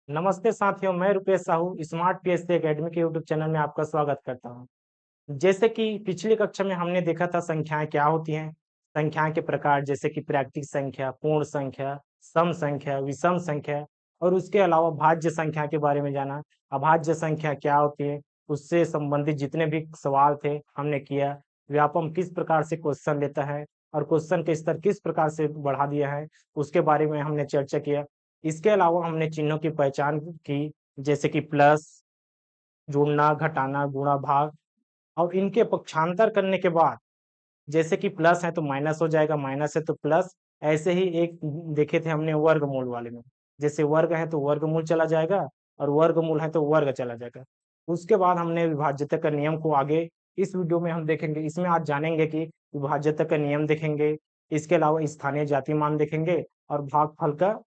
नमस्ते साथियों, मैं Rupesh Sahu smart PSC academy के यूट्यूब चैनल में आपका स्वागत करता हूं। जैसे कि पिछली कक्षा में हमने देखा था संख्याएं क्या होती हैं, संख्याएं के प्रकार जैसे कि प्राकृतिक संख्या, पूर्ण संख्या, सम संख्या, विषम संख्या और उसके अलावा भाज्य संख्या के बारे में जाना। अभाज्य संख्या क्या होती है, उससे संबंधित जितने भी सवाल थे हमने किया। व्यापम किस प्रकार से क्वेश्चन लेता है और क्वेश्चन के स्तर किस प्रकार से बढ़ा दिया है, उसके बारे में हमने चर्चा किया। इसके अलावा हमने चिन्हों की पहचान की, जैसे कि प्लस, जोड़ना, घटाना, गुणा, भाग और इनके पक्षांतर करने के बाद जैसे कि प्लस है तो माइनस हो जाएगा, माइनस है तो प्लस। ऐसे ही एक देखे थे हमने वर्गमूल वाले में, जैसे वर्ग है तो वर्गमूल चला जाएगा और वर्गमूल है तो वर्ग चला जाएगा। उसके बाद हमने विभाज्यता का नियम को आगे इस वीडियो में हम देखेंगे। इसमें आज जानेंगे कि विभाज्यता का नियम देखेंगे, इसके अलावा स्थानीय जाति मान देखेंगे और भागफल का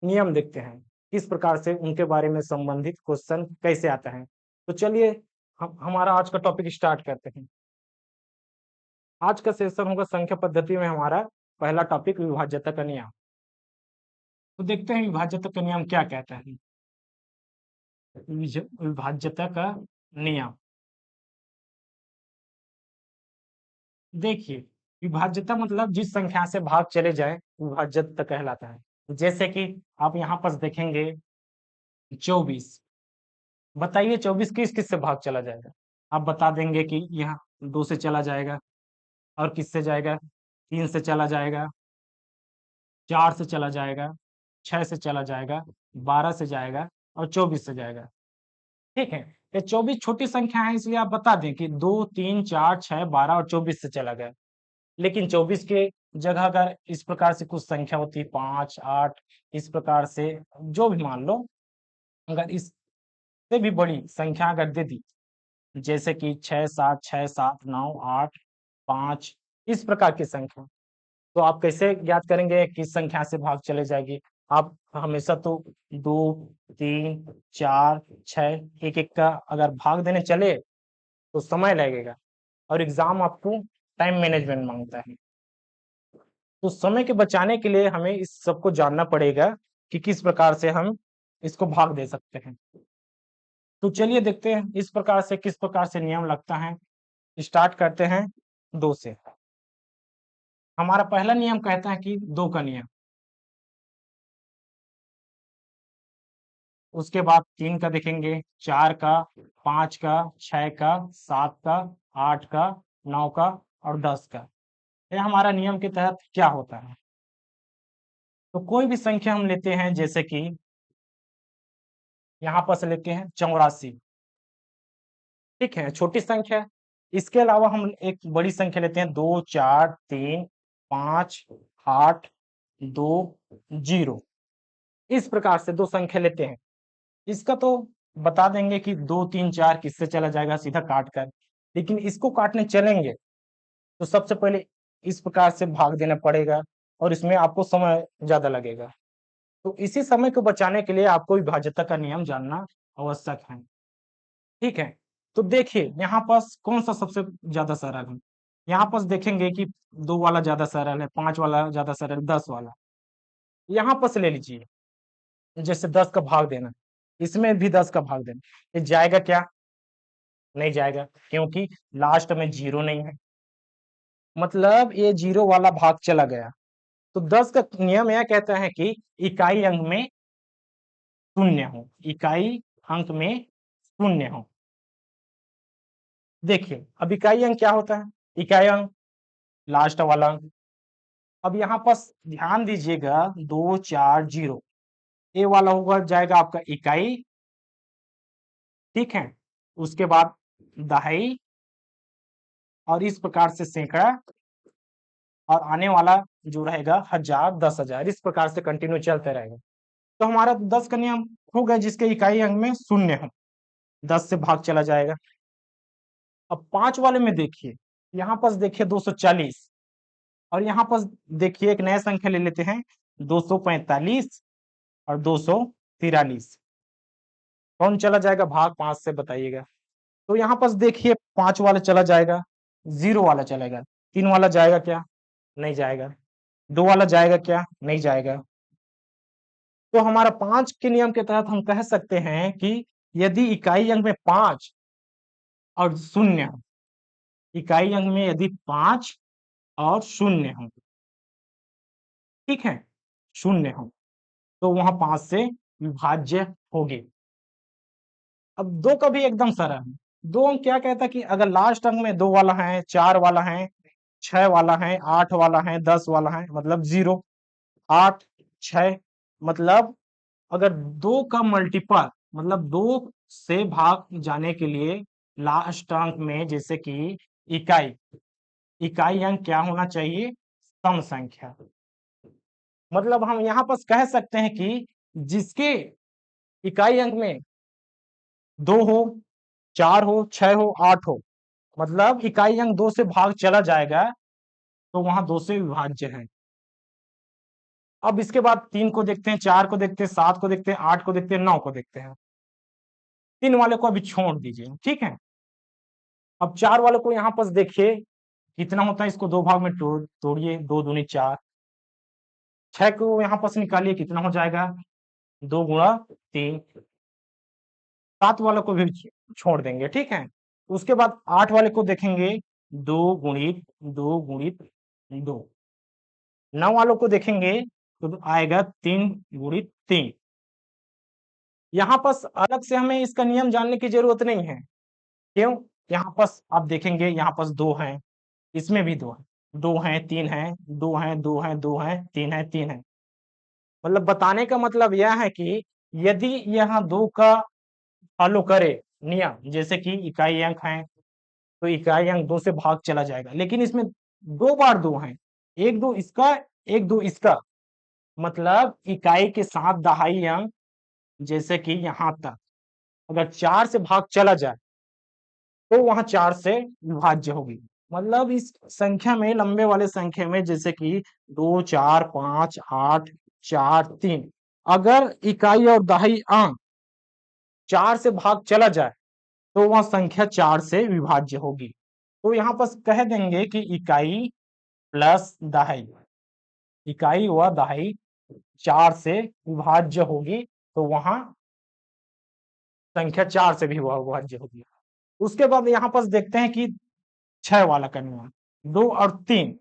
नियम देखते हैं, किस प्रकार से उनके बारे में संबंधित क्वेश्चन कैसे आता है। तो चलिए हम हमारा आज का टॉपिक स्टार्ट करते हैं। आज का सेशन होगा संख्या पद्धति में हमारा पहला टॉपिक विभाज्यता का नियम। तो देखते हैं विभाज्यता का नियम क्या कहता है। विभाज्यता का नियम देखिए, विभाज्यता मतलब जिस संख्या से भाग चले जाए विभाज्यता कहलाता है। जैसे कि आप यहाँ पर देखेंगे 24, बताइए 24 किस किस से भाग चला जाएगा। आप बता देंगे कि यहाँ 2 से चला जाएगा और किससे जाएगा, 3 से चला जाएगा, 4 से चला जाएगा, 6 से चला जाएगा, 12 से जाएगा और 24 से जाएगा। ठीक है, ये 24 छोटी संख्या है इसलिए आप बता दें कि 2, 3, 4, 6, 12 और 24 से चला गया। लेकिन 24 के जगह अगर इस प्रकार से कुछ संख्या होती है 5, 8, इस प्रकार से जो भी मान लो, अगर इससे भी बड़ी संख्या अगर दे दी, जैसे कि 6, 7, 9, 8, 5 इस प्रकार की संख्या, तो आप कैसे ज्ञात करेंगे किस संख्या से भाग चले जाएगी। आप हमेशा तो 2, 3, 4, 6 एक एक का अगर भाग देने चले तो समय लगेगा और एग्जाम आपको टाइम मैनेजमेंट मांगता है। तो समय के बचाने के लिए हमें इस सबको जानना पड़ेगा कि किस प्रकार से हम इसको भाग दे सकते हैं। तो चलिए देखते हैं इस प्रकार से किस प्रकार से नियम लगता है। स्टार्ट करते हैं 2 से। हमारा पहला नियम कहता है कि 2 का नियम, उसके बाद 3 का देखेंगे, 4 का, 5 का, 6 का, 7 का, 8 का, 9 का और 10 का। ये हमारा नियम के तहत क्या होता है। तो कोई भी संख्या हम लेते हैं, जैसे कि यहाँ पर से लेते हैं 84, ठीक है, छोटी संख्या है। इसके अलावा हम एक बड़ी संख्या लेते हैं 2, 4, 3, 5, 8, 2, 0 इस प्रकार से 2 संख्या लेते हैं। इसका तो बता देंगे कि 2, 3, 4 किससे चला जाएगा सीधा काट कर। लेकिन इसको काटने चलेंगे तो सबसे पहले इस प्रकार से भाग देना पड़ेगा और इसमें आपको समय ज्यादा लगेगा। तो इसी समय को बचाने के लिए आपको विभाज्यता का नियम जानना आवश्यक है। ठीक है, तो देखिए यहाँ पास कौन सा सबसे ज्यादा सरल है। यहाँ पास देखेंगे कि 2 वाला ज्यादा सरल है, 5 वाला ज्यादा सरल, 10 वाला। यहाँ पास ले लीजिए, जैसे 10 का भाग देना, इसमें भी 10 का भाग देना, ये जाएगा क्या, नहीं जाएगा, क्योंकि लास्ट में 0 नहीं है, मतलब ये 0 वाला भाग चला गया। तो 10 का नियम यह कहता है कि इकाई अंक में शून्य हो, इकाई अंक में शून्य हो। देखिए अब इकाई अंक क्या होता है, इकाई अंक लास्ट वाला अंक। अब यहाँ पर ध्यान दीजिएगा 2, 4, 0 ये वाला होगा जाएगा आपका इकाई, ठीक है। उसके बाद दहाई और इस प्रकार से सैकड़ा और आने वाला जो रहेगा 1000, 10,000 इस प्रकार से कंटिन्यू चलते रहेगा। तो हमारा 10 का नियम हो गया जिसके इकाई अंक में शून्य हो, 10 से भाग चला जाएगा। अब 5 वाले में देखिए, यहाँ पर देखिए 240 और यहाँ पर देखिए एक नया संख्या ले लेते हैं 245 और 243। कौन चला जाएगा भाग 5 से बताइएगा। तो यहाँ पर देखिए 5 वाला चला जाएगा, 0 वाला चलेगा, 3 वाला जाएगा क्या, नहीं जाएगा, 2 वाला जाएगा क्या, नहीं जाएगा। तो हमारा 5 के नियम के तहत हम कह सकते हैं कि यदि इकाई अंक में 5 और 0 हो, इकाई अंक में यदि 5 और 0 हो, ठीक है, 0 हो, तो वहां 5 से विभाज्य होगी। अब 2 का भी एकदम सरल है। 2 अंक क्या कहता है कि अगर लास्ट अंक में 2 वाला है, 4 वाला है, 6 वाला है, 8 वाला है, 10 वाला है, मतलब 0, 8, 6, मतलब अगर 2 का मल्टीपल, मतलब 2 से भाग जाने के लिए लास्ट अंक में, जैसे कि इकाई इकाई अंक क्या होना चाहिए? सम संख्या। मतलब हम यहाँ पर कह सकते हैं कि जिसके इकाई अंक में 2 हो, 4 हो, 6 हो, 8 हो, मतलब इकाई अंक 2 से भाग चला जाएगा, तो वहां 2 से विभाज्य है। अब इसके बाद 3 को देखते हैं, 4 को देखते हैं, 7 को देखते हैं, 8 को देखते हैं, 9 को देखते हैं। 3 वाले को अभी छोड़ दीजिए, ठीक है। अब 4 वाले को यहाँ पर देखिए कितना होता है, इसको 2 भाग में तोड़िए, 2 दूनी 4। 6 को यहाँ पर निकालिए, कितना हो जाएगा? 2 गुणा 3। 7 वाले को भी छोड़ देंगे, ठीक है। उसके बाद 8 वाले को देखेंगे, 2 गुणित 2 गुणित 2। 9 वालों को देखेंगे तो आएगा 3 गुणित 3। यहाँ पर अलग से हमें इसका नियम जानने की जरूरत नहीं है। क्यों? यहाँ पर आप देखेंगे, यहाँ पर 2 हैं, इसमें भी 2 है, 2 हैं, 3 हैं, 2 हैं, 2 हैं, 2 हैं, 3 है, 3 है। मतलब बताने का मतलब यह है कि यदि यहाँ 2 का फॉलो करे नियम, जैसे कि इकाई अंक है, तो इकाई अंक 2 से भाग चला जाएगा, लेकिन इसमें 2 बार 2 हैं, 1 2 इसका, 1 2 इसका, मतलब इकाई के साथ दहाई अंक, जैसे कि यहाँ तक अगर 4 से भाग चला जाए, तो वहां 4 से विभाज्य होगी। मतलब इस संख्या में, लंबे वाले संख्या में, जैसे कि 2 4 5 8 4 3, अगर इकाई और दहाई अंक 4 से भाग चला जाए, तो वह संख्या 4 से विभाज्य होगी। तो यहाँ पर कह देंगे कि इकाई प्लस दहाई, इकाई व दहाई 4 से विभाज्य होगी, तो वहां संख्या 4 से भी विभाज्य होगी। उसके बाद यहाँ पर देखते हैं कि 6 वाला का नियम, 2 और 3।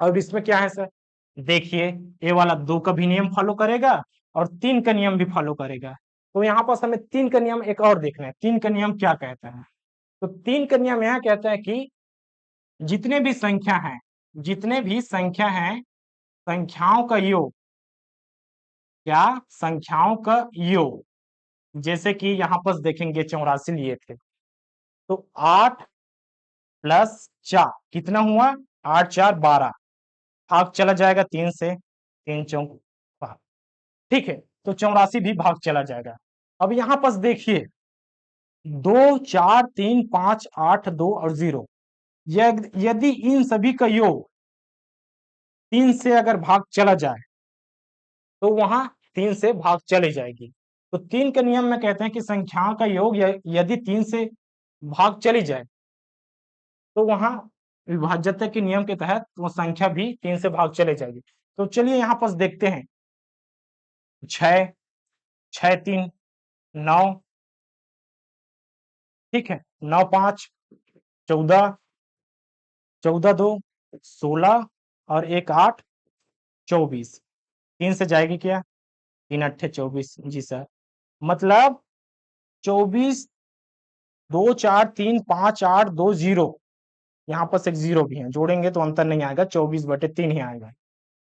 अब इसमें क्या है सर? देखिए, ये वाला 2 का भी नियम फॉलो करेगा और 3 का नियम भी फॉलो करेगा। तो यहाँ पर हमें 3 का नियम एक और देखना है। 3 का नियम क्या कहता है? तो 3 का नियम यह कहता है कि जितने भी संख्या हैं, जितने भी संख्या हैं, संख्याओं का योग, क्या? संख्याओं का योग। जैसे कि यहाँ पर देखेंगे 84 लिए थे, तो 8 प्लस 4 कितना हुआ? 8 4 12, भाग चला जाएगा 3 से, 3 चौक 12, ठीक है। तो 84 भी भाग चला जाएगा। अब यहाँ पर देखिए, 2 4 3 5 8 2 और 0, यदि इन सभी का योग 3 से अगर भाग चला जाए, तो वहां 3 से भाग चले जाएगी। तो 3 के नियम में कहते हैं कि संख्याओं का योग यदि 3 से भाग चली जाए, तो वहां विभाज्यता के नियम के तहत वो संख्या भी 3 से भाग चले जाएगी। तो चलिए यहाँ पर देखते हैं, 6 6 3 9, ठीक है, 9 5 14, 14 2 16 और 1 8 24। 3 से जाएगी क्या? 3 8 24, जी सर। मतलब 24, 2 4 3 5 8 2 0, यहाँ पर एक 0 भी है, जोड़ेंगे तो अंतर नहीं आएगा, 24/3 ही आएगा।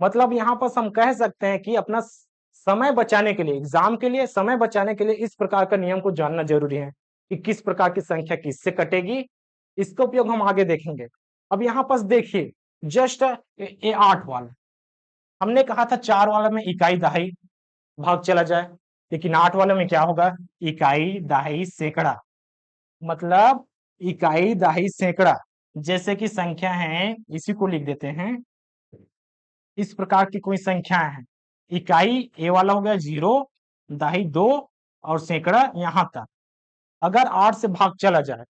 मतलब यहाँ पर हम कह सकते हैं कि अपना समय बचाने के लिए, एग्जाम के लिए समय बचाने के लिए इस प्रकार का नियम को जानना जरूरी है कि किस प्रकार की संख्या किससे कटेगी। इसका उपयोग हम आगे देखेंगे। अब यहाँ पर देखिए, जस्ट ये 8 वाला, हमने कहा था 4 वाला में इकाई दहाई भाग चला जाए, लेकिन 8 वाले में क्या होगा? इकाई दहाई सैकड़ा, मतलब इकाई दहाई सैकड़ा, जैसे कि संख्या है, इसी को लिख देते हैं। इस प्रकार की कोई संख्या है, इकाई ए वाला हो गया 0, दहाई 2 और सैकड़ा यहां तक, अगर 8 से भाग चला जाए,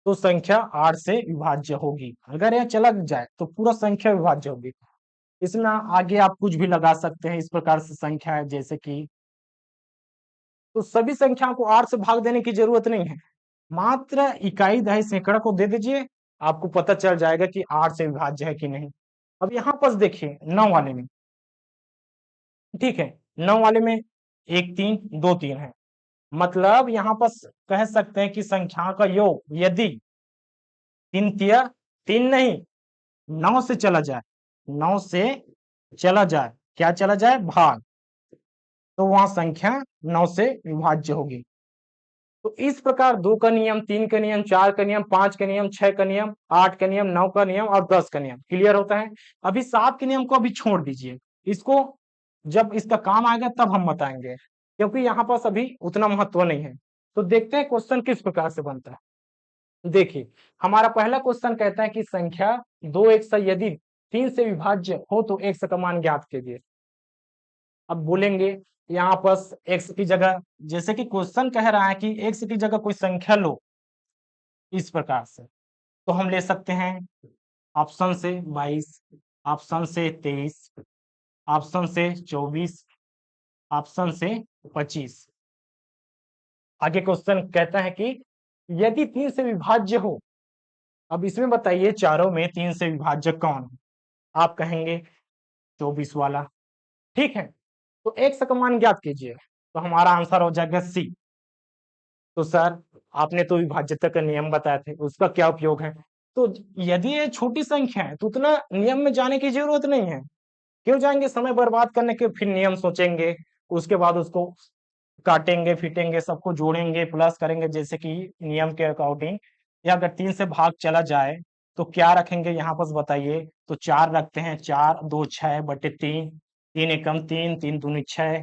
तो संख्या 8 से विभाज्य होगी। अगर यह चला जाए, तो पूरा संख्या विभाज्य होगी। इसमें आगे आप कुछ भी लगा सकते हैं, इस प्रकार से संख्या है जैसे कि, तो सभी संख्याओं को 8 से भाग देने की जरूरत नहीं है, मात्र इकाई दहाई सैकड़ा को दे दीजिए, आपको पता चल जाएगा कि 8 से विभाज्य है कि नहीं। अब यहाँ पर देखिए 9 वाले में, ठीक है, 9 वाले में 1 3 2 3 है, मतलब यहाँ पर कह सकते हैं कि संख्या का योग यदि 3 तिया 3 नहीं 9 से चला जाए, 9 से चला जाए, क्या चला जाए, भाग, तो वहां संख्या 9 से विभाज्य होगी। तो इस प्रकार 2 का नियम, 3 का नियम, 4 का नियम, 5 का नियम, 6 का नियम, 8 का नियम, 9 का नियम और 10 का नियम क्लियर होता है। अभी 7 के नियम को अभी छोड़ दीजिए, इसको जब इसका काम आएगा तब हम बताएंगे, क्योंकि यहाँ पास अभी उतना महत्व नहीं है। तो देखते हैं क्वेश्चन किस प्रकार से बनता है। देखिए हमारा पहला क्वेश्चन कहता है कि संख्या 2 एक से यदि 3 से विभाज्य हो तो x का मान ज्ञात कीजिए। अब बोलेंगे यहाँ पर x की जगह, जैसे कि क्वेश्चन कह रहा है कि x की जगह कोई संख्या लो इस प्रकार से, तो हम ले सकते हैं ऑप्शन से 22, ऑप्शन से 23, ऑप्शन से 24, ऑप्शन से 25। आगे क्वेश्चन कहता है कि यदि 3 से विभाज्य हो, अब इसमें बताइए चारों में 3 से विभाज्य कौन है। आप कहेंगे 24 वाला, ठीक है, तो x का मान ज्ञात कीजिए, तो हमारा आंसर हो जाएगा सी। तो सर आपने तो विभाज्यता का नियम बताए थे, उसका क्या उपयोग है। तो यदि ये छोटी संख्या है तो उतना नियम में जाने की जरूरत नहीं है, क्यों जाएंगे समय बर्बाद करने के, फिर नियम सोचेंगे, उसके बाद उसको काटेंगे पीटेंगे, सबको जोड़ेंगे प्लस करेंगे जैसे कि नियम के अकॉर्डिंग। या अगर 3 से भाग चला जाए तो क्या रखेंगे यहाँ पर बताइए, तो 4 रखते हैं, 4 2 6 बटे 3, 3 एकम 3, 3 दूनी 6।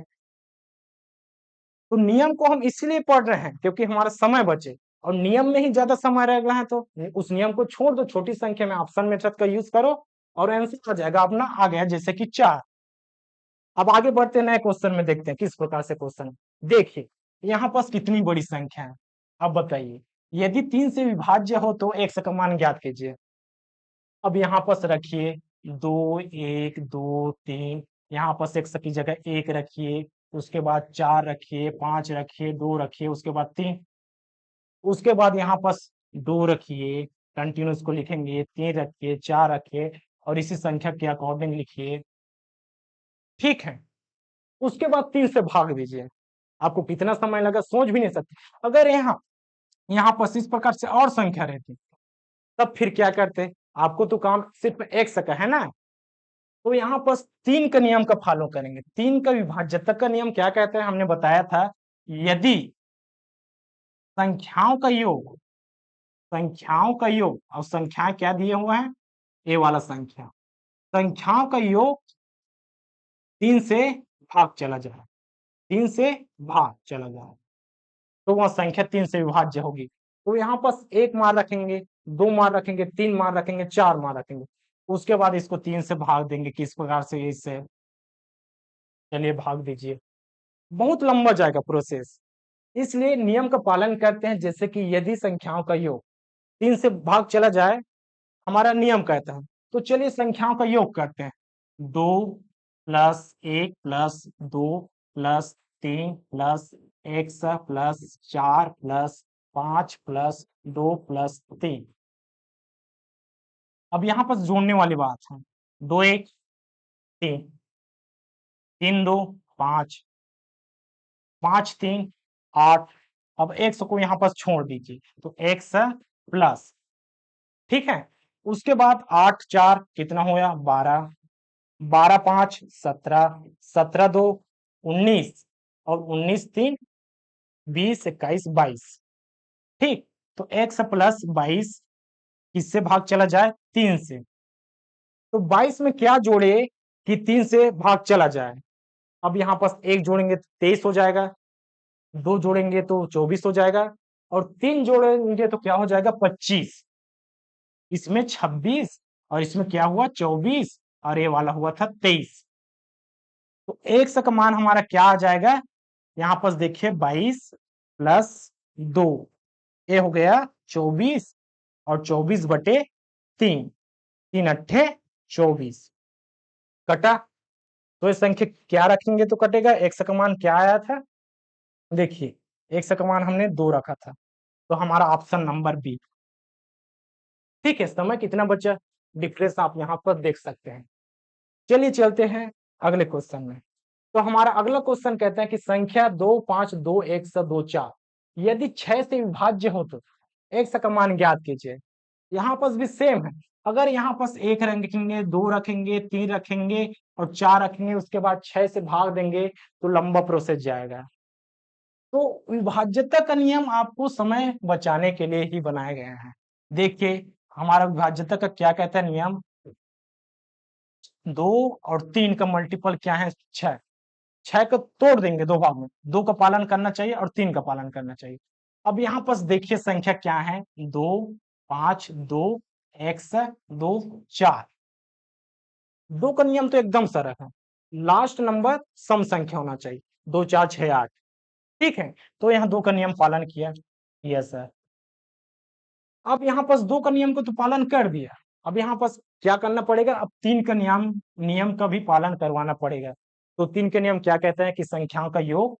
तो नियम को हम इसीलिए पढ़ रहे हैं क्योंकि हमारा समय बचे, और नियम में ही ज्यादा समय रह रहा है तो उस नियम को छोड़ दो, छोटी संख्या में ऑप्शन मेथड का यूज करो और आंसर आ जाएगा अपना, आ गया जैसे कि 4। अब आगे बढ़ते हैं नए क्वेश्चन में, देखते हैं किस प्रकार से क्वेश्चन है। देखिए यहाँ पास कितनी बड़ी संख्या है, अब बताइए यदि 3 से विभाज्य हो तो x का मान ज्ञात कीजिए। अब यहाँ पास रखिए 2 1 2 3, यहाँ पास x की जगह 1 रखिए, उसके बाद 4 रखिए, 5 रखिए, 2 रखिए, उसके बाद 3, उसके बाद यहाँ पास 2 रखिए, कंटिन्यूस को लिखेंगे, 3 रखिए, 4 रखिए और इसी संख्या के अकॉर्डिंग लिखिए, ठीक है। उसके बाद 3 से भाग दीजिए, आपको कितना समय लगा सोच भी नहीं सकते। अगर यहाँ यहाँ पर इस प्रकार से और संख्या रहती तब फिर क्या करते, आपको तो काम सिर्फ x का है ना, तो यहाँ पर 3 का नियम का फॉलो करेंगे। 3 का विभाज्यता का नियम क्या कहते हैं, हमने बताया था, यदि संख्याओं का योग, संख्याओं का योग, और संख्या क्या दिए हुए हैं, ए वाला संख्या, संख्याओं का योग 3 से भाग चला जाए, 3 से भाग चला जाए तो वह संख्या 3 से विभाज्य होगी। तो यहाँ पर 1 मान रखेंगे, 2 मान रखेंगे, 3 मान रखेंगे, 4 मान रखेंगे, उसके बाद इसको 3 से भाग देंगे, किस प्रकार से, इससे चलिए भाग दीजिए, बहुत लंबा जाएगा प्रोसेस, इसलिए नियम का पालन करते हैं। जैसे कि यदि संख्याओं का योग 3 से भाग चला जाए, हमारा नियम कहता है, तो चलिए संख्याओं का योग करते हैं। 2 plus 1 plus 2 plus 3 plus x plus 4 plus 5 plus 2 plus 3। अब यहाँ पर जोड़ने वाली बात है, 2 1 3, 3 2 5, 5 3 8। अब x को यहाँ पर छोड़ दीजिए, तो x प्लस, ठीक है, उसके बाद 8 4 कितना होया, 12, 12 5 17, 17 2 19 और 19 3 20 21 22, ठीक। तो x प्लस 22 किससे भाग चला जाए, 3 से, तो 22 में क्या जोड़े कि 3 से भाग चला जाए। अब यहाँ पर 1 जोड़ेंगे तो 23 हो जाएगा, 2 जोड़ेंगे तो 24 हो जाएगा और 3 जोड़ेंगे तो क्या हो जाएगा, 25। इसमें 26 और इसमें क्या हुआ, 24, और ये वाला हुआ था 23। तो x का मान हमारा क्या आ जाएगा, यहाँ पर देखिए 22 प्लस 2, ये हो गया 24 और 24 बटे 3, 3 अट्ठे 24। कटा, तो ये संख्या क्या रखेंगे तो कटेगा, x का मान क्या आया था, देखिए x का मान हमने 2 रखा था, तो हमारा ऑप्शन नंबर बी। ठीक है, समय कितना बचा, डिफरेंस आप यहाँ पर देख सकते हैं। चलिए चलते हैं अगले क्वेश्चन में। तो हमारा अगला क्वेश्चन कहता है कि संख्या 2 5 2 1 से 2 4 यदि 6 से विभाज्य हो तो x का मान ज्ञात कीजिए। यहाँ पर भी सेम है, अगर यहाँ पर 1 रखेंगे, 2 रखेंगे, 3 रखेंगे और 4 रखेंगे, उसके बाद 6 से भाग देंगे तो लंबा प्रोसेस जाएगा। तो विभाज्यता का नियम आपको समय बचाने के लिए ही बनाया गया है। देखिए हमारा विभाज्यता का क्या कहता है नियम, 2 और 3 का मल्टीपल क्या है, 6। 6 को तोड़ देंगे 2 भाग में, 2 का पालन करना चाहिए और 3 का पालन करना चाहिए। अब यहाँ पर देखिए संख्या क्या है, 2 5 2 x 2 4। 2 का नियम तो एकदम सरल है, लास्ट नंबर सम संख्या होना चाहिए, 2 4 6 8। ठीक है, तो यहाँ 2 का नियम पालन किया, यस सर। अब यहाँ पास 2 का नियम को तो पालन कर दिया, अब यहाँ पास क्या करना पड़ेगा, अब 3 का नियम नियम का भी पालन करवाना पड़ेगा। तो 3 के नियम क्या कहता है कि संख्याओं का योग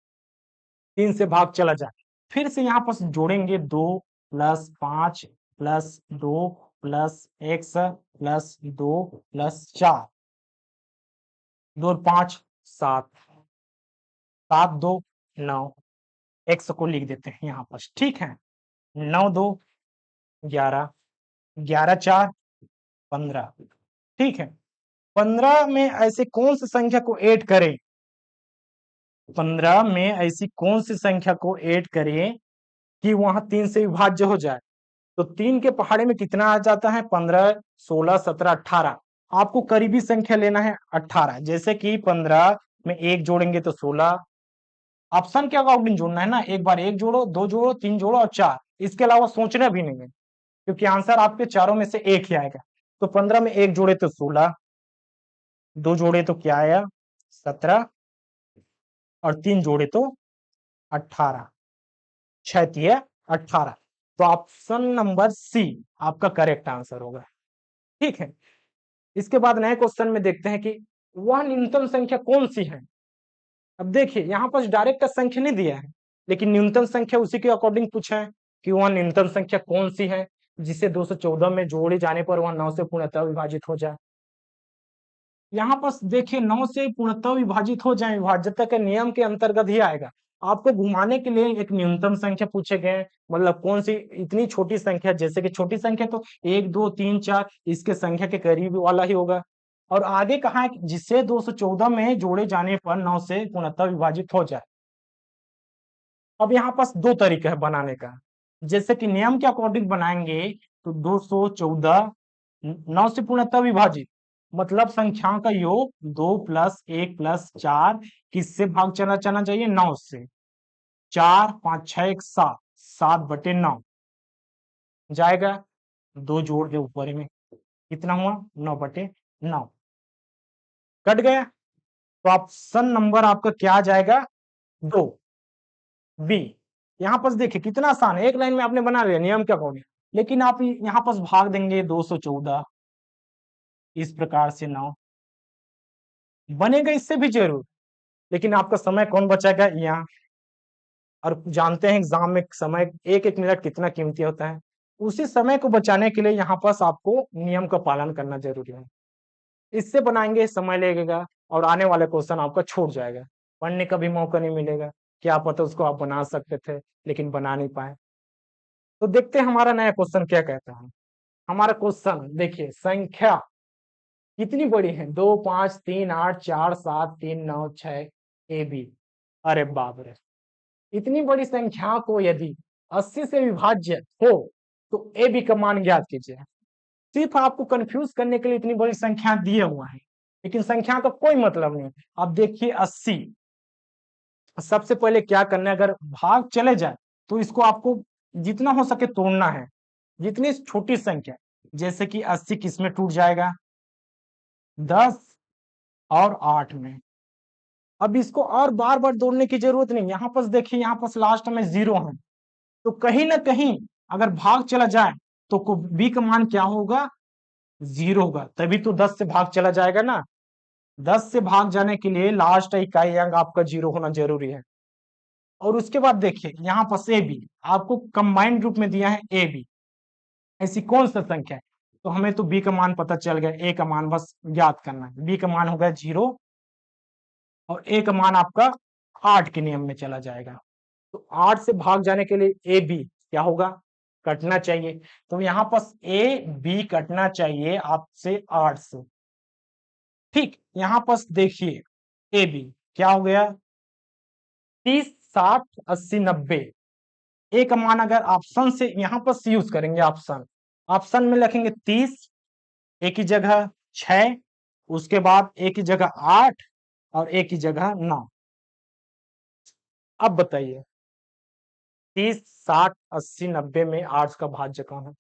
3 से भाग चला जाए। फिर से यहाँ पास जोड़ेंगे 2 plus 5 plus 2 plus x plus 2 plus 4, 2 और 5 7, 7 2 9, x को लिख देते हैं यहाँ पर, ठीक है। 9 2 11, 11 4 15, ठीक है। 15 में ऐसे कौन सी संख्या को ऐड करें, 15 में ऐसी कौन सी संख्या को ऐड करें कि वहां 3 से विभाज्य हो जाए। तो 3 के पहाड़े में कितना आ जाता है, 15 16 17 18। आपको करीबी संख्या लेना है 18, जैसे कि 15 में 1 जोड़ेंगे तो 16। ऑप्शन के अकॉर्डिंग जोड़ना है ना, एक बार 1 जोड़ो, 2 जोड़ो, 3 जोड़ो और 4, इसके अलावा सोचना भी नहीं है, क्योंकि आंसर आपके चारों में से एक ही आएगा। तो 15 में 1 जोड़े तो 16, 2 जोड़े तो क्या आया 17 और 3 जोड़े तो 18, 6 तिया 18। तो ऑप्शन नंबर सी आपका करेक्ट आंसर होगा। ठीक है, इसके बाद नए क्वेश्चन में देखते हैं कि वह न्यूनतम संख्या कौन सी है। अब देखिए यहाँ पर डायरेक्ट संख्या नहीं दिया है, लेकिन न्यूनतम संख्या उसी के अकॉर्डिंग पूछा है कि वह न्यूनतम संख्या कौन सी है जिसे 214 में जोड़े जाने पर वह 9 से पूर्णतः विभाजित हो जाए। यहाँ पर देखिए 9 से पूर्णतः विभाजित हो जाए, विभाज्यता के नियम के अंतर्गत ही आएगा। आपको घुमाने के लिए एक न्यूनतम संख्या पूछे गए, मतलब कौन सी इतनी छोटी संख्या, जैसे कि छोटी संख्या तो 1 2 3 4 इसके संख्या के करीब वाला ही होगा। और आगे कहा है जिससे 214 में जोड़े जाने पर 9 से पूर्णतः विभाजित हो जाए। अब यहाँ पास 2 तरीका है बनाने का, जैसे कि नियम के अकॉर्डिंग बनाएंगे तो 214 9 से पूर्णतः विभाजित, मतलब संख्याओं का योग 2 प्लस 1 प्लस 4 किससे भाग चला जाना चाहिए, 9 से। 4 5 6 1 7, 7/9 जाएगा, 2 जोड़ के ऊपर में कितना हुआ 9/9, कट गया। तो ऑप्शन नंबर आपका क्या आ जाएगा, 2 बी। यहाँ पर देखिए कितना आसान है, एक लाइन में आपने बना लिया नियम के अकॉर्डिंग, लेकिन आप यहाँ पर भाग देंगे 214, इस प्रकार से 9 बनेगा, इससे भी जरूर, लेकिन आपका समय कौन बचाएगा यहाँ। और जानते हैं एग्जाम में समय एक एक मिनट कितना कीमती होता है, उसी समय को बचाने के लिए यहाँ पास आपको नियम का पालन करना जरूरी है। इससे बनाएंगे समय लगेगा और आने वाले क्वेश्चन आपका छूट जाएगा, पढ़ने का भी मौका नहीं मिलेगा, क्या पता उसको आप बना सकते थे लेकिन बना नहीं पाए। तो देखते हैं हमारा नया क्वेश्चन क्या कहता है। हमारा क्वेश्चन देखिए, संख्या कितनी बड़ी है, 2 5 3 8 4 7 3 9 6 ए बी। अरे बाप रे, इतनी बड़ी संख्या को यदि 80 से विभाज्य हो तो ए बी का मान ज्ञात कीजिए। सिर्फ आपको कंफ्यूज करने के लिए इतनी बड़ी संख्या दिए हुआ है, लेकिन संख्या का कोई मतलब नहीं। अब देखिए 80, सबसे पहले क्या करना है, अगर भाग चले जाए तो इसको आपको जितना हो सके तोड़ना है, जितनी छोटी संख्या, जैसे कि 80 किसमें टूट जाएगा, 10 और 8 में। अब इसको और बार बार तोड़ने की जरूरत नहीं, यहाँ पर देखिए यहाँ पर लास्ट में 0 है, तो कहीं ना कहीं अगर भाग चला जाए तो बी का मान क्या होगा, 0 होगा, तभी तो 10 से भाग चला जाएगा ना। 10 से भाग जाने के लिए लास्ट इकाई अंक आपका 0 होना जरूरी है। और उसके बाद देखिए यहाँ पर ए बी आपको कंबाइंड रूप में दिया है ए बी, ऐसी कौन सा संख्या है? तो हमें तो बी का मान पता चल गया, ए का मान बस ज्ञात करना है। बी का मान हो गया 0 और ए का मान आपका 8 के नियम में चला जाएगा। तो 8 से भाग जाने के लिए ए बी क्या होगा? कटना चाहिए। तो यहाँ पर ए बी कटना चाहिए आपसे 8 से। ठीक, यहाँ पर देखिए ए बी क्या हो गया? 30 60 80 90। ए का मान अगर ऑप्शन से यहाँ पर यूज करेंगे, ऑप्शन ऑप्शन में लिखेंगे 30, ए की जगह 6, उसके बाद ए की जगह 8 और ए की जगह 9। अब बताइए 30 60 80 90 में 8 का भाज्य कौन है?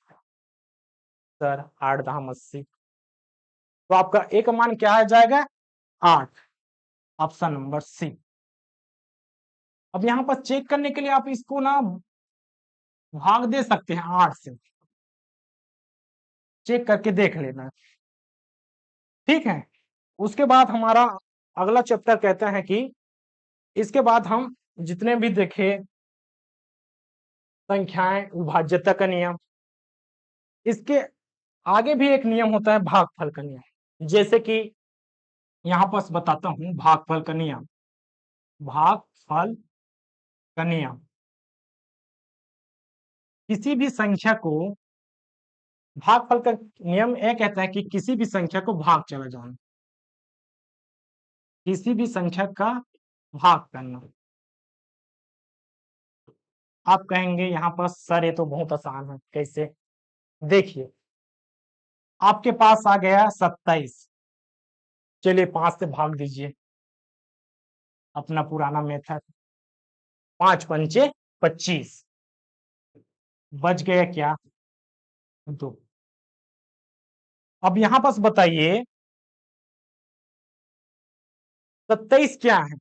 सर 8 दाम 80। तो आपका ए का मान क्या आ जाएगा? 8, ऑप्शन नंबर सी। अब यहां पर चेक करने के लिए आप इसको ना भाग दे सकते हैं 8 से, चेक करके देख लेना। ठीक है, उसके बाद हमारा अगला चैप्टर कहता है कि इसके बाद हम जितने भी देखे संख्याएं, विभाज्यता का नियम, इसके आगे भी एक नियम होता है भागफल का नियम। जैसे कि यहां पर बताता हूं भागफल का नियम। भागफल का नियम किसी भी संख्या को, भागफल का नियम यह कहता है कि किसी भी संख्या को भाग चला जाना, किसी भी संख्या का भाग करना। आप कहेंगे यहाँ पर सर ये तो बहुत आसान है, कैसे? देखिए आपके पास आ गया 27, चलिए 5 से भाग दीजिए, अपना पुराना मेथड। 5 पंचे 25, बच गया क्या? 2। अब यहां पास बताइए 27 क्या है,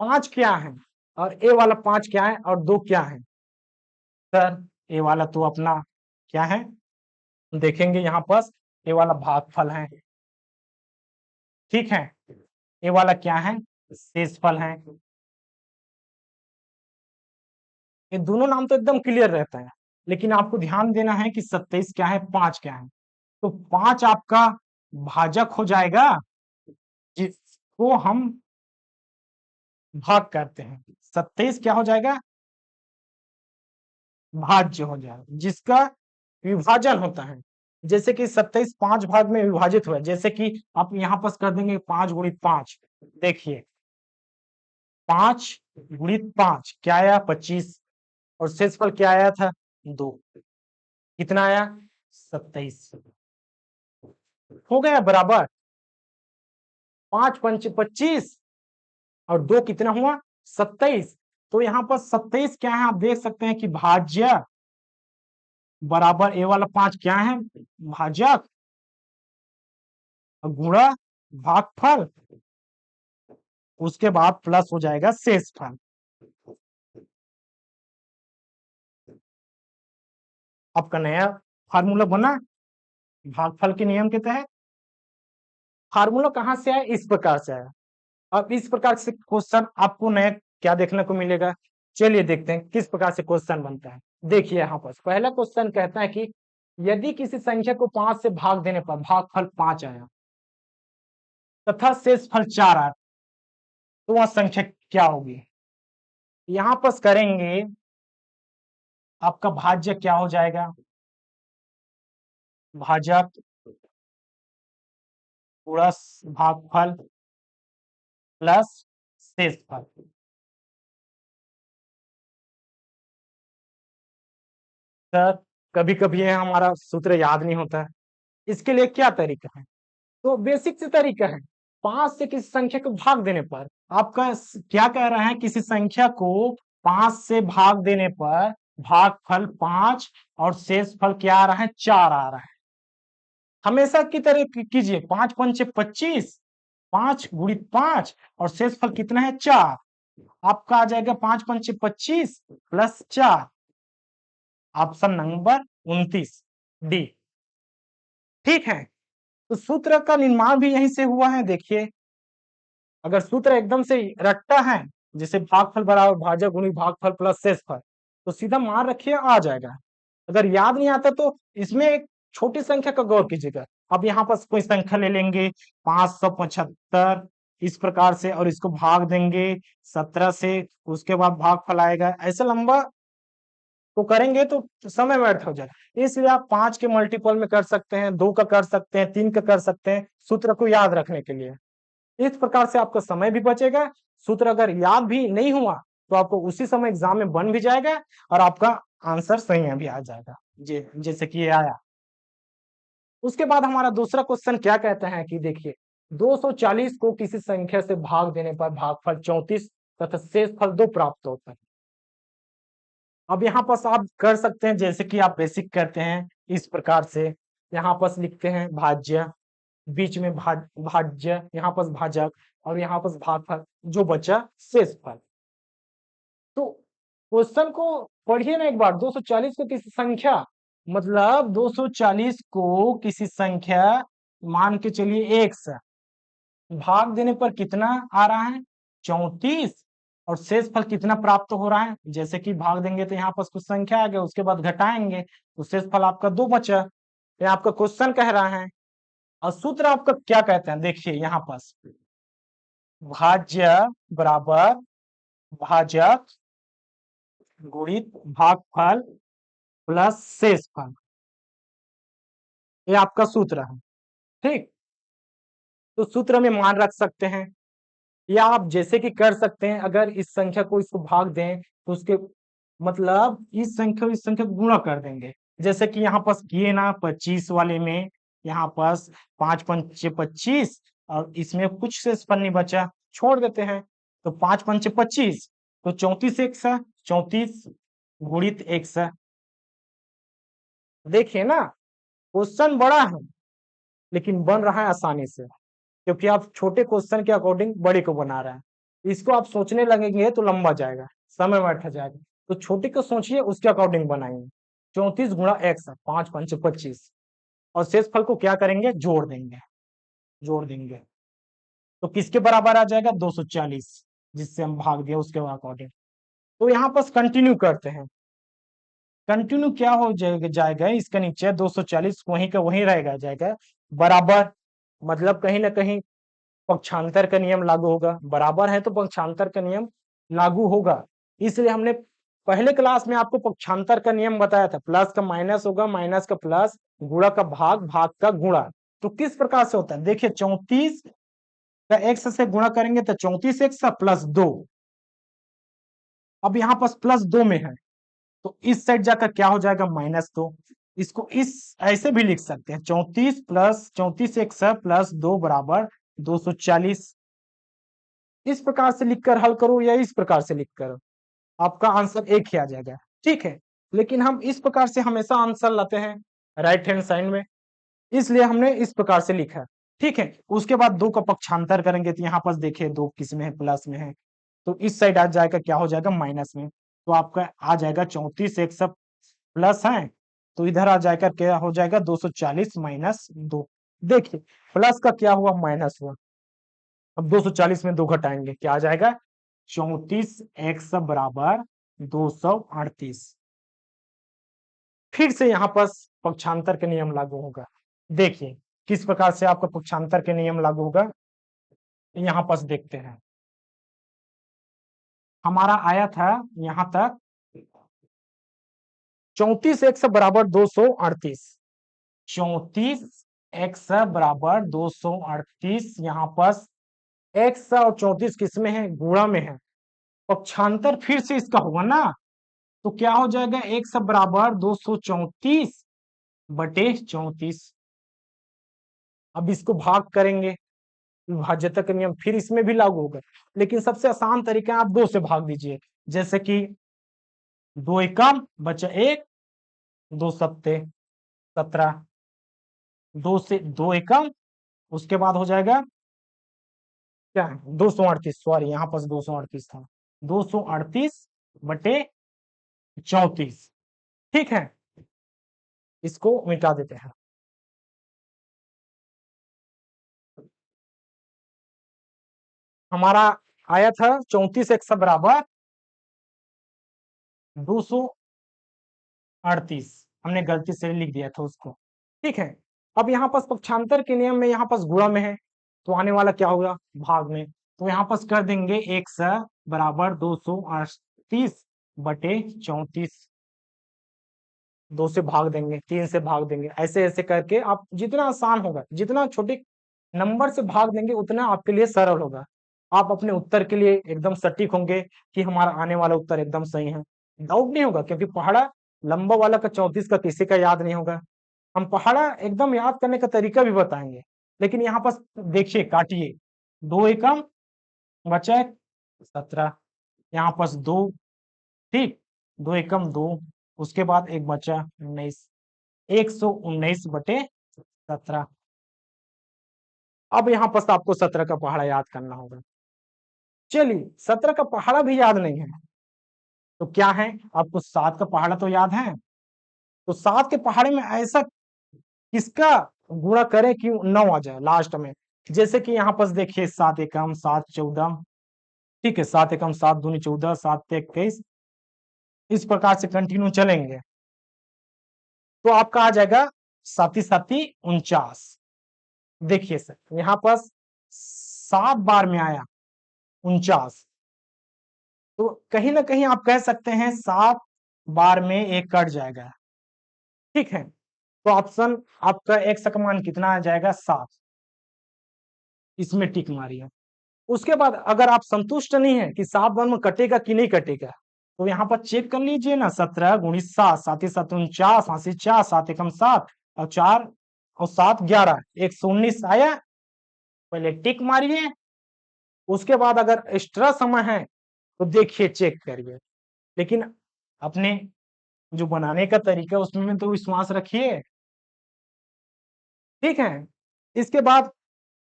5 क्या है, और ए वाला 5 क्या है, और 2 क्या है? सर ए वाला तो अपना क्या है, देखेंगे यहाँ पर ए वाला भागफल है। ठीक है, ए वाला क्या है? शेषफल है। ये दोनों नाम तो एकदम क्लियर रहता है, लेकिन आपको ध्यान देना है कि 27 क्या है, 5 क्या है। तो 5 आपका भाजक हो जाएगा जिसको हम भाग करते हैं। 27 क्या हो जाएगा? भाज्य हो जाएगा, जिसका विभाजन होता है। जैसे कि 27 5 भाग में विभाजित हुआ, जैसे कि आप यहाँ पर कर देंगे 5 गुणित 5। देखिए 5 गुणित 5 क्या आया? 25, और शेषफल क्या आया था? 2। कितना आया? 27। हो गया बराबर। 5 पंच 25 और 2 कितना हुआ? 27। तो यहाँ पर 27 क्या है, आप देख सकते हैं कि भाज्य बराबर ए वाला 5 क्या है? भाजक, गुणा भागफल, उसके बाद प्लस हो जाएगा शेषफल। आपका नया फार्मूला बना भागफल के नियम के तहत। फार्मूला कहां से आया? इस प्रकार से आया। अब इस प्रकार से क्वेश्चन आपको नया क्या देखने को मिलेगा, चलिए देखते हैं किस प्रकार से क्वेश्चन बनता है। देखिए यहाँ पर पहला क्वेश्चन कहता है कि यदि किसी संख्या को 5 से भाग देने पर भागफल 5 आया तथा शेषफल 4 आया, तो वह संख्या क्या होगी? यहां पर करेंगे, आपका भाज्य क्या हो जाएगा? भाजक प्लस भागफल प्लस शेषफल। सर कभी कभी है हमारा सूत्र याद नहीं होता है, इसके लिए क्या तरीका है? तो बेसिक से तरीका है, 5 से किसी संख्या को भाग देने पर, आपका क्या कह रहे हैं, किसी संख्या को 5 से भाग देने पर भागफल 5 और शेषफल क्या आ रहा है? 4 आ रहा है। हमेशा की तरह कीजिए, 5 पंचे 25, 5 गुणित 5 और शेषफल कितना है? 4। आपका आ जाएगा 5 पंचे 25 प्लस 4, ऑप्शन नंबर 29 डी। ठीक है, तो सूत्र का निर्माण भी यहीं से हुआ है। देखिए, अगर सूत्र एकदम से रट्टा है, जैसे भागफल बराबर भाजक गुणित भागफल प्लस शेषफल, तो सीधा मान रखिए आ जाएगा। अगर याद नहीं आता तो इसमें एक छोटी संख्या का गौर कीजिएगा। अब यहाँ पर कोई संख्या ले लेंगे 575 इस प्रकार से, और इसको भाग देंगे 17 से, उसके बाद भागफल आएगा। ऐसा लंबा तो करेंगे तो समय व्यर्थ हो जाएगा। इसलिए आप 5 के मल्टीपल में कर सकते हैं, 2 का कर सकते हैं, 3 का कर सकते हैं, सूत्र को याद रखने के लिए। इस प्रकार से आपका समय भी बचेगा। सूत्र अगर याद भी नहीं हुआ तो आपको उसी समय एग्जाम में बन भी जाएगा और आपका आंसर सही भी आ जाएगा। जी, जैसे कि ये आया। उसके बाद हमारा दूसरा क्वेश्चन क्या कहता है कि देखिए, 240 को किसी संख्या से भाग देने पर भागफल 34 तथा शेषफल 2 प्राप्त होता है। अब यहाँ पर आप कर सकते हैं जैसे कि आप बेसिक करते हैं इस प्रकार से। यहाँ पर लिखते हैं भाज्य, बीच में भाज्य, यहाँ पर भाजक और यहाँ पर भागफल, जो बचा शेषफल। तो क्वेश्चन को पढ़िए ना एक बार। 240 को किसी संख्या, मतलब 240 को किसी संख्या मान के चलिए 1 से भाग देने पर कितना आ रहा है 34, और शेषफल कितना प्राप्त हो रहा है। जैसे कि भाग देंगे तो यहाँ पर कुछ संख्या आ गया, उसके बाद घटाएंगे तो शेषफल आपका 2 बचा। ये आपका क्वेश्चन कह रहा है। और सूत्र आपका क्या कहते हैं, देखिए यहाँ पर भाज्य बराबर भाजक गुणित भागफल प्लस शेषफल, ये आपका सूत्र है। ठीक, तो सूत्र में मान रख सकते हैं, या आप जैसे कि कर सकते हैं, अगर इस संख्या को इसको भाग दें तो उसके मतलब इस संख्या को गुणा कर देंगे। जैसे कि यहाँ पास किए ना 25 वाले में, यहाँ पास 5 पंचे 25 और इसमें कुछ शेषफल नहीं बचा, छोड़ देते हैं। तो 5 पंचे 25, तो 34 एक सा 34 गुणित 1 सा। देखिए ना, क्वेश्चन बड़ा है लेकिन बन रहा है आसानी से, क्योंकि आप छोटे क्वेश्चन के अकॉर्डिंग बड़े को बना रहे हैं। इसको आप सोचने लगेंगे तो लंबा जाएगा, समय बैठ जाएगा। तो छोटे को सोचिए, उसके अकॉर्डिंग बनाएंगे। 34 गुणा एक्स, 5 पंच 25, और शेषफल को क्या करेंगे, जोड़ देंगे। जोड़ देंगे तो किसके बराबर आ जाएगा 240, जिससे हम भाग दिया उसके अकॉर्डिंग। तो यहाँ पर कंटिन्यू करते हैं। कंटिन्यू क्या हो जाएगा, इसका नीचे 240 वहीं का वहीं रहेगा जाएगा, बराबर मतलब कहीं ना कहीं पक्षांतर का नियम लागू होगा। बराबर है तो पक्षांतर का नियम लागू होगा। इसलिए हमने पहले क्लास में आपको पक्षांतर का नियम बताया था, प्लस का माइनस होगा, माइनस का प्लस, गुणा का भाग, भाग का गुणा। तो किस प्रकार से होता है, देखिए 34 का एक्स से गुणा करेंगे तो 34 एक्स प्लस 2। अब यहाँ पास प्लस 2 में है तो इस साइड जाकर क्या हो जाएगा -2। इसको इस ऐसे भी लिख सकते हैं, 34 प्लस 34 एक्स प्लस 2 बराबर 240। इस प्रकार से लिखकर हल करो या इस प्रकार से लिखकर, आपका आंसर एक ही आ जाएगा। ठीक है, लेकिन हम इस प्रकार से हमेशा आंसर लाते हैं राइट हैंड साइड में, इसलिए हमने इस प्रकार से लिखा। ठीक है, उसके बाद 2 का पक्षांतर करेंगे तो यहाँ पर देखिए 2 किस में है, प्लस में है, तो इस साइड आ जाएगा, क्या हो जाएगा माइनस में। तो आपका आ जाएगा 34 एक सब प्लस है, तो इधर आ जाएगा क्या हो जाएगा 240 माइनस 2। देखिए प्लस का क्या हुआ, माइनस हुआ। अब 240 में 2 घटाएंगे, क्या आ जाएगा 34 एक्स बराबर 238। फिर से यहाँ पर पक्षांतर के नियम लागू होगा। देखिए किस प्रकार से आपका पक्षांतर के नियम लागू होगा, यहाँ पर देखते हैं। हमारा आया था यहाँ तक 34 एक्स बराबर 238। 34 एक्स बराबर 238, यहाँ पर एक्स और 34 किसमें है, गुणा में है। पक्षांतर फिर से इसका होगा ना, तो क्या हो जाएगा, एक्स बराबर 234 बटे 34। अब इसको भाग करेंगे, विभाज्यता का नियम फिर इसमें भी लागू होगा, लेकिन सबसे आसान तरीका है आप 2 से भाग दीजिए। जैसे कि 2 एकम बचा 1, 2 सत्ते 17, 2 से 2 एकम, उसके बाद हो जाएगा क्या है 238, सॉरी यहाँ पर 238 था, 238 बटे 34। ठीक है, इसको मिटा देते हैं। हमारा आया था 34x बराबर 238, हमने गलती से लिख दिया था उसको। ठीक है, अब यहाँ पास पक्षांतर के नियम में यहाँ पास गुणा में है, तो आने वाला क्या होगा भाग में, तो यहाँ पास कर देंगे x बराबर 238 बटे 34, 2 से भाग देंगे, 3 से भाग देंगे, ऐसे ऐसे करके आप जितना आसान होगा, जितना छोटे नंबर से भाग देंगे उतना आपके लिए सरल होगा। आप अपने उत्तर के लिए एकदम सटीक होंगे कि हमारा आने वाला उत्तर एकदम सही है, डाउट नहीं होगा, क्योंकि पहाड़ा लंबा वाला का 34 का किसी का याद नहीं होगा। हम पहाड़ा एकदम याद करने का तरीका भी बताएंगे, लेकिन यहाँ पर देखिए काटिए, 2 एकम बचा 17, यहाँ पास 2, ठीक, 2 एकम 2, उसके बाद एक बचा 19, 119 बटे 17। अब यहाँ पर आपको 17 का पहाड़ा याद करना होगा। चलिए 17 का पहाड़ा भी याद नहीं है, तो क्या है, आपको 7 का पहाड़ा तो याद है, तो 7 के पहाड़े में ऐसा किसका गुणा करें कि 9 आ जाए लास्ट में। जैसे कि यहाँ पर देखिए 7 एकम 7 14, ठीक है, 7 एकम 7 दूनी 14, 7 21, इस प्रकार से कंटिन्यू चलेंगे तो आपका आ जाएगा 7 7 49। देखिए सर यहाँ पर 7 बार में आया 49, तो कहीं ना कहीं आप कह सकते हैं 7 बार में एक कट जाएगा, ठीक है, तो ऑप्शन आपका x का मान कितना आ जाएगा 7, इसमें टिक मारिए। उसके बाद अगर आप संतुष्ट नहीं है कि 7 बार में कटेगा कि नहीं कटेगा, तो यहाँ पर चेक कर लीजिए ना, 17 गुणित 7, 7 7 49, 80 4, 7 एकम 7 और 4 और 7 11, 119 आया, पहले टिक मारिए। उसके बाद अगर एक्स्ट्रा समय है तो देखिए चेक करिए, लेकिन अपने जो बनाने का तरीका है उसमें तो विश्वास रखिए, ठीक है। इसके बाद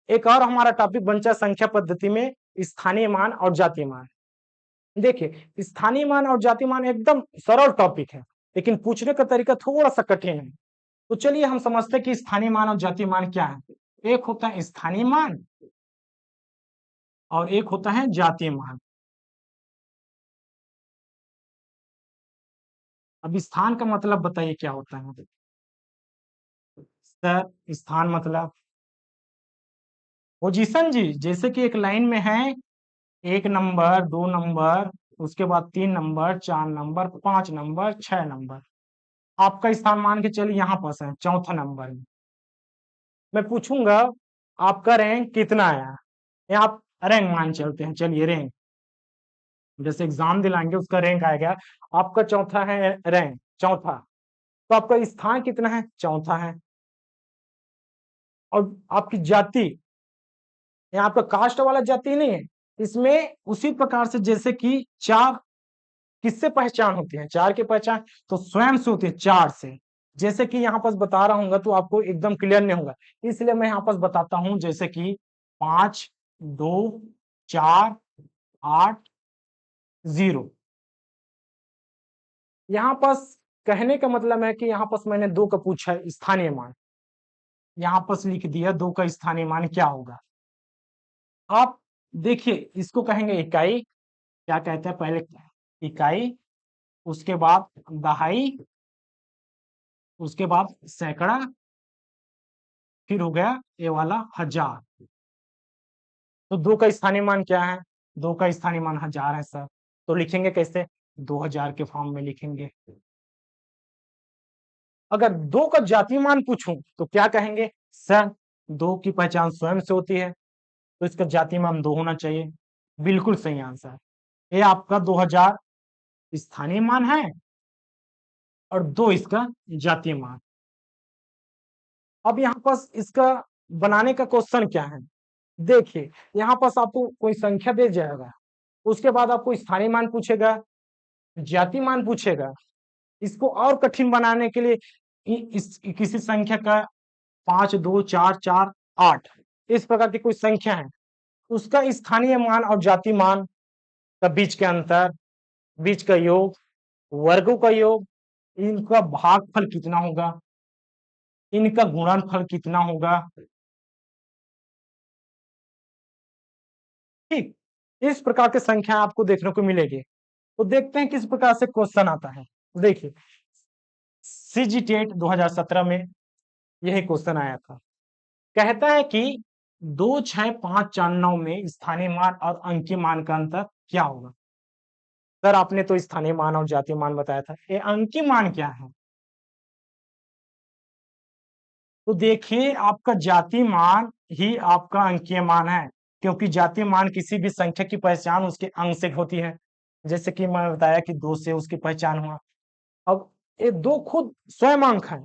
एक और हमारा टॉपिक बचा संख्या पद्धति में स्थानीय मान और जातीय मान। देखिए स्थानीय मान और जातीय मान एकदम सरल टॉपिक है, लेकिन पूछने का तरीका थोड़ा सा कठिन है। तो चलिए हम समझते हैं कि स्थानीय मान और जातीय मान क्या है। एक होता है स्थानीय मान और एक होता है जातीय मान। अब स्थान का मतलब बताइए क्या होता है सर? स्थान मतलब पोजीशन जी, जैसे कि एक लाइन में है 1 नंबर 2 नंबर, उसके बाद 3 नंबर 4 नंबर 5 नंबर 6 नंबर, आपका स्थान मान के चलिए यहाँ पर है चौथा नंबर में। मैं पूछूंगा आपका रैंक कितना आया, या आप रैंक मान चलते हैं, चलिए रैंक, जैसे एग्जाम दिलाएंगे उसका रैंक आएगा, आपका चौथा है रैंक चौथा, तो आपका स्थान कितना है चौथा है। और आपकी जाति, यहाँ आपका कास्ट वाला जाति नहीं है, इसमें उसी प्रकार से जैसे कि चार किससे पहचान होती है, चार की पहचान तो स्वयं से होती है, चार से। जैसे कि यहाँ पास बता रहा हूँ तो आपको एकदम क्लियर नहीं होगा, इसलिए मैं यहाँ पास बताता हूँ, जैसे कि 5 2 4 8 0। यहाँ पास कहने का मतलब है कि यहाँ पास मैंने 2 का पूछा है स्थानीय मान, यहाँ पास लिख दिया 2 का स्थानीय मान क्या होगा। आप देखिए इसको कहेंगे इकाई, क्या कहते हैं पहले इकाई, उसके बाद दहाई, उसके बाद सैकड़ा, फिर हो गया ये वाला हजार। तो 2 का स्थानीय मान क्या है, 2 का स्थानीय मान 1000 है सर, तो लिखेंगे कैसे, 2000 के फॉर्म में लिखेंगे। अगर 2 का जातीय मान पूछूं तो क्या कहेंगे सर, 2 की पहचान स्वयं से होती है, तो इसका जातीय मान 2 होना चाहिए। बिल्कुल सही आंसर, ये आपका 2000 स्थानीय मान है और 2 इसका जातीय मान। अब यहाँ पास इसका बनाने का क्वेश्चन क्या है, देखिए यहाँ पास आपको कोई संख्या दे जाएगा, उसके बाद आपको स्थानीय मान पूछेगा, जातीय मान पूछेगा। इसको और कठिन बनाने के लिए किसी संख्या का 5 2 4 4 8 इस प्रकार की कोई संख्या है, उसका स्थानीय मान और जातीय मान का बीच के अंतर, बीच का योग, वर्गों का योग, इनका भागफल कितना होगा, इनका गुणनफल कितना होगा, ठीक। इस प्रकार की संख्या आपको देखने को मिलेगी। तो देखते हैं किस प्रकार से क्वेश्चन आता है। देखिए सीजीटेट 2017 में यही क्वेश्चन आया था। कहता है कि 2, 6, 5, 4, 9 में स्थानीय मान और अंकीय मान का अंतर क्या होगा। सर आपने तो स्थानीय मान और जातीय मान बताया था, ये अंकीय मान क्या है। तो देखिए आपका जातीय मान ही आपका अंकीय मान है, क्योंकि जातीय मान किसी भी संख्या की पहचान उसके अंक से होती है। जैसे कि मैं बताया कि 2 से उसकी पहचान हुआ। अब ये 2 खुद स्वयं अंक है,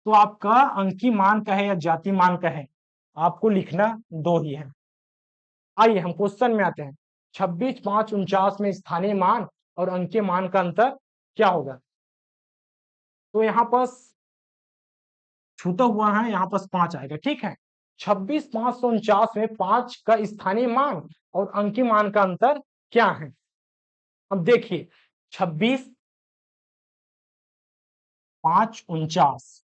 तो आपका अंकीय मान का है या जातीय मान का है, आपको लिखना 2 ही है। आइए हम क्वेश्चन में आते हैं। 26, 5, 49 में स्थानीय मान और अंकीय मान का अंतर क्या होगा। तो यहाँ पास छूटा हुआ है, यहाँ पास 5 आएगा, ठीक है। 26, 549 में 5 का स्थानीय मान और अंकीय मान का अंतर क्या है। अब देखिए 26, 5, 49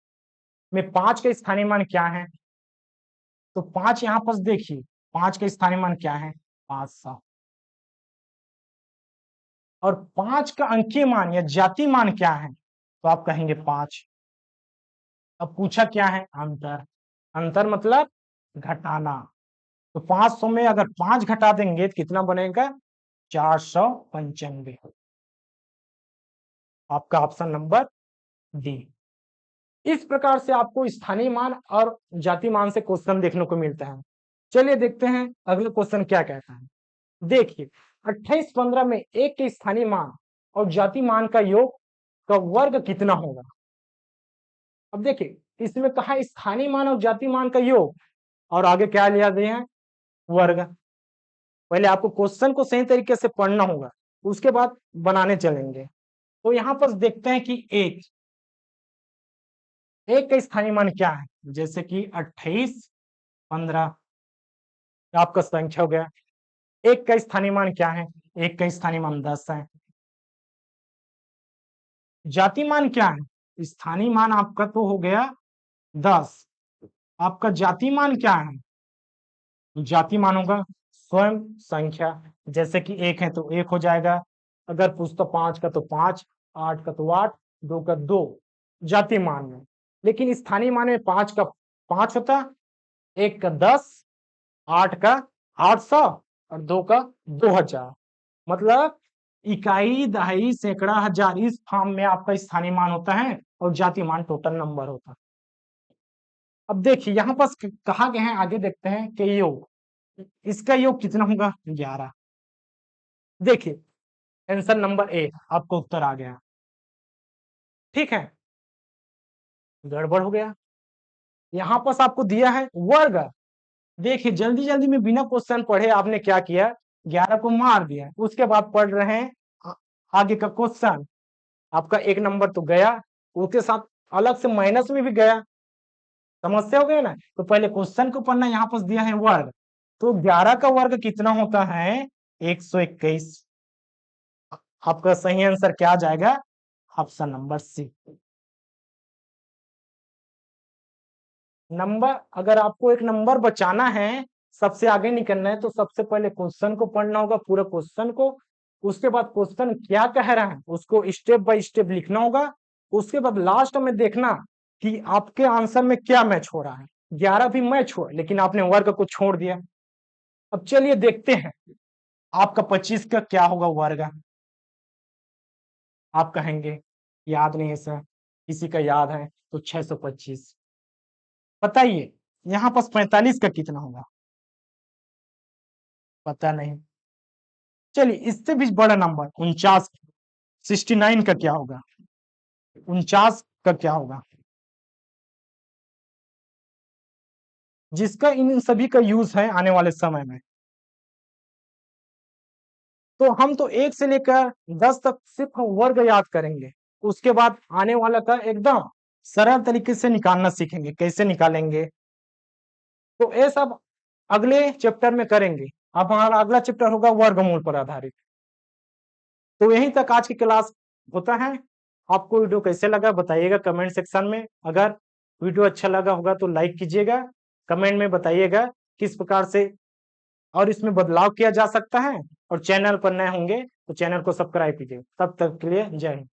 में 5 का स्थानीय मान क्या है। तो 5 यहाँ पास देखिए 5 का स्थानीय मान क्या है, 500। और 5 का अंकीय मान या जातीय मान क्या है, तो आप कहेंगे 5। अब पूछा क्या है, अंतर। अंतर मतलब घटाना। तो 500 में अगर 5 घटा देंगे तो कितना बनेगा, 495। आपका ऑप्शन नंबर डी। इस प्रकार से आपको स्थानीय मान और जातीय मान से क्वेश्चन देखने को मिलता है। चलिए देखते हैं अगला क्वेश्चन क्या कहता है। देखिए 28, 15 में एक के स्थानीय मान और जातीय मान का योग का वर्ग कितना होगा। अब देखिए इसमें कहा स्थानीय मान और जातीय मान का योग, और आगे क्या लिया गया है, वर्ग। पहले आपको क्वेश्चन को सही तरीके से पढ़ना होगा, उसके बाद बनाने चलेंगे। तो यहां पर देखते हैं कि एक का स्थानीय मान क्या है, जैसे कि 28, 15 आपका संख्या हो गया। एक का स्थानीय मान क्या है, एक का स्थानीय मान 10 है। जातीय मान क्या है, स्थानीय मान आपका तो हो गया 10। आपका जातीय मान क्या है, जातीय मान होगा स्वयं संख्या। जैसे कि 1 है तो 1 हो जाएगा, अगर पूछता 5 का तो 5, 8 का तो 8, 2 का 2 जातीय मान में। लेकिन स्थानीय मान में 5 का 5 होता, 1 का 10, 8 का 800 और 2 का 2000। मतलब इकाई, दहाई, सैकड़ा, हजार, इस फॉर्म में आपका स्थानीय मान होता है और जातीय मान टोटल नंबर होता है। अब देखिए यहाँ पास कहा गया है, आगे देखते हैं कि योग, इसका योग कितना होगा, 11। देखिए आंसर नंबर ए आपको उत्तर आ गया, ठीक है। गड़बड़ हो गया, यहाँ पास आपको दिया है वर्ग। देखिए जल्दी जल्दी में बिना क्वेश्चन पढ़े आपने क्या किया, 11 को मार दिया, उसके बाद पढ़ रहे हैं आगे का क्वेश्चन। आपका 1 नंबर तो गया, उसके साथ अलग से माइनस में भी गया। समस्या हो गई ना। तो पहले क्वेश्चन को पढ़ना, यहाँ पास दिया है वर्ग, तो 11 का वर्ग कितना होता है, 121। आपका सही आंसर क्या आ जाएगा, ऑप्शन नंबर सी। नंबर, अगर आपको एक नंबर बचाना है, सबसे आगे निकलना है, तो सबसे पहले क्वेश्चन को पढ़ना होगा, पूरा क्वेश्चन को। उसके बाद क्वेश्चन क्या कह रहा है उसको स्टेप बाय स्टेप लिखना होगा। उसके बाद लास्ट में देखना कि आपके आंसर में क्या मैच हो रहा है। 11 भी मैच हुआ, लेकिन आपने वर्ग को छोड़ दिया। अब चलिए देखते हैं आपका 25 का क्या होगा वर्ग। आप कहेंगे याद नहीं है सर, किसी का याद है तो 625। बताइए यहाँ पास 45 का कितना होगा, पता नहीं। चलिए इससे भी बड़ा नंबर 49, 69 का क्या होगा, 49 का क्या होगा, जिसका इन सभी का यूज है आने वाले समय में। तो हम तो 1 से लेकर 10 तक सिर्फ वर्ग याद करेंगे, उसके बाद आने वाला का एकदम सरल तरीके से निकालना सीखेंगे, कैसे निकालेंगे। तो ये सब अगले चैप्टर में करेंगे। अब हमारा अगला चैप्टर होगा वर्गमूल पर आधारित। तो यहीं तक आज की क्लास होता है। आपको वीडियो कैसे लगा बताइएगा कमेंट सेक्शन में। अगर वीडियो अच्छा लगा होगा तो लाइक कीजिएगा, कमेंट में बताइएगा किस प्रकार से और इसमें बदलाव किया जा सकता है। और चैनल पर नए होंगे तो चैनल को सब्सक्राइब कीजिए। तब तक के लिए जय हिंद।